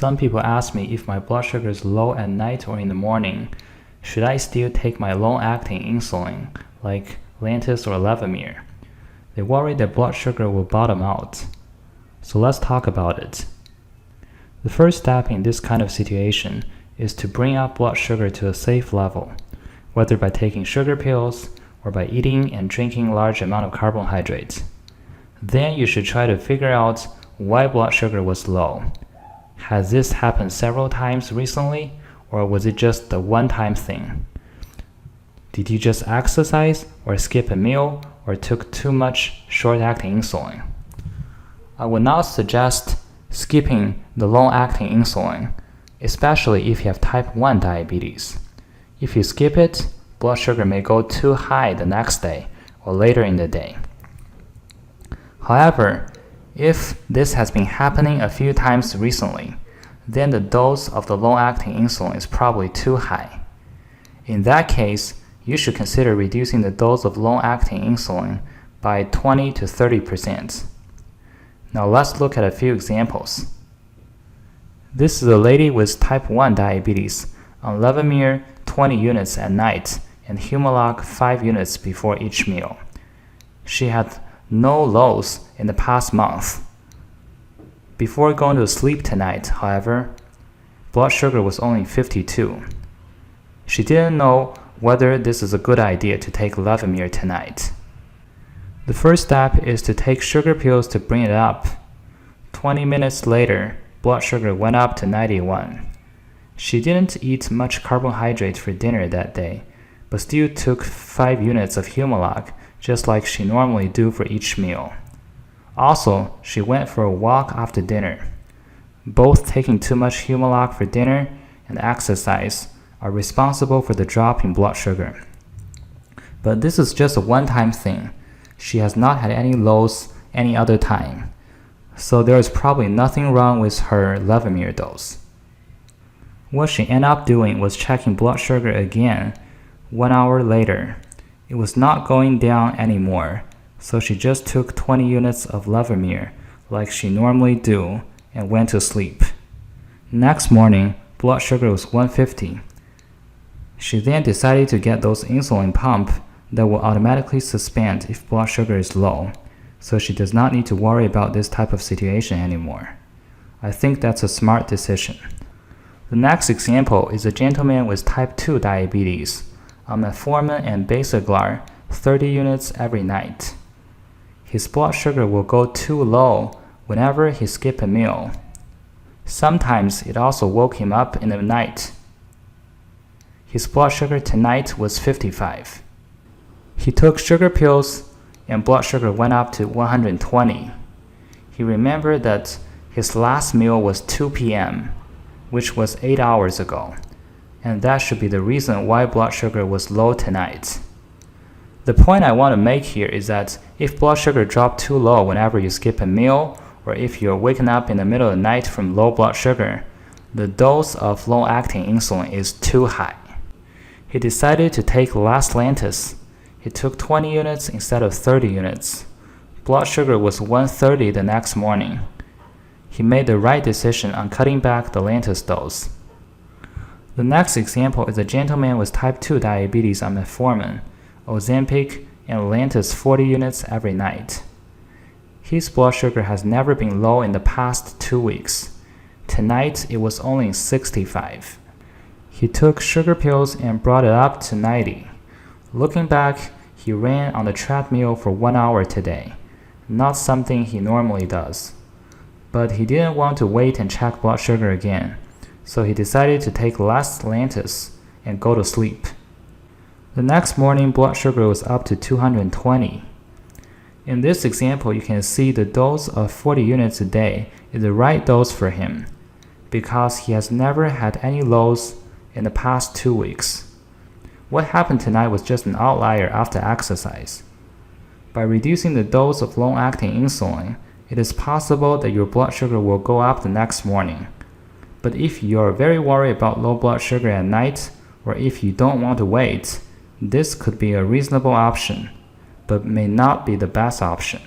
Some people ask me if my blood sugar is low at night or in the morning. Should I still take my long-acting insulin, like Lantus or Levemir? They worry that blood sugar will bottom out. So let's talk about it. The first step in this kind of situation is to bring up blood sugar to a safe level, whether by taking sugar pills or by eating and drinking large amount of carbohydrates. Then you should try to figure out why blood sugar was low. Has this happened several times recently, or was it just a one-time thing? Did you just exercise, or skip a meal, or took too much short-acting insulin? I would not suggest skipping the long-acting insulin, especially if you have type 1 diabetes. If you skip it, blood sugar may go too high the next day or later in the day. However, if this has been happening a few times recently, then the dose of the long-acting insulin is probably too high. In that case, you should consider reducing the dose of long-acting insulin by 20 to 30%. Now let's look at a few examples. This is a lady with type 1 diabetes on Levemir 20 units at night and Humalog 5 units before each meal. She had no lows in the past month. Before going to sleep tonight, however, blood sugar was only 52. She didn't know whether this is a good idea to take Levemir tonight. The first step is to take sugar pills to bring it up. 20 minutes later, blood sugar went up to 91. She didn't eat much carbohydrate for dinner that day, but still took 5 units of Humalog, just like she normally do for each meal. Also, she went for a walk after dinner. Both taking too much Humalog for dinner and exercise are responsible for the drop in blood sugar. But this is just a one-time thing. She has not had any lows any other time, so there is probably nothing wrong with her Levemir dose. What she ended up doing was checking blood sugar again 1 hour later. It was not going down anymore, so she just took 20 units of Levemir like she normally do and went to sleep. Next morning, blood sugar was 150. She then decided to get those insulin pump that will automatically suspend if blood sugar is low, so she does not need to worry about this type of situation anymore. I think that's a smart decision. The next example is a gentleman with type 2 diabetes on metformin and Basaglar 30 units every night. His blood sugar will go too low whenever he skips a meal. Sometimes it also woke him up in the night. His blood sugar tonight was 55. He took sugar pills and blood sugar went up to 120. He remembered that his last meal was 2 p.m., which was 8 hours ago, and that should be the reason why blood sugar was low tonight. The point I want to make here is that if blood sugar dropped too low whenever you skip a meal, or if you're waking up in the middle of the night from low blood sugar, the dose of long-acting insulin is too high. He decided to take less Lantus. He took 20 units instead of 30 units. Blood sugar was 130 the next morning. He made the right decision on cutting back the Lantus dose. The next example is a gentleman with type 2 diabetes on metformin, Ozempic, and Lantus 40 units every night. His blood sugar has never been low in the past 2 weeks. Tonight it was only 65. He took sugar pills and brought it up to 90. Looking back, he ran on the treadmill for 1 hour today, not something he normally does. But he didn't want to wait and check blood sugar again, so he decided to take less Lantus and go to sleep. The next morning, blood sugar was up to 220. In this example, you can see the dose of 40 units a day is the right dose for him, because he has never had any lows in the past 2 weeks. What happened tonight was just an outlier after exercise. By reducing the dose of long-acting insulin, it is possible that your blood sugar will go up the next morning. But if you are very worried about low blood sugar at night, or if you don't want to wait, this could be a reasonable option, but may not be the best option.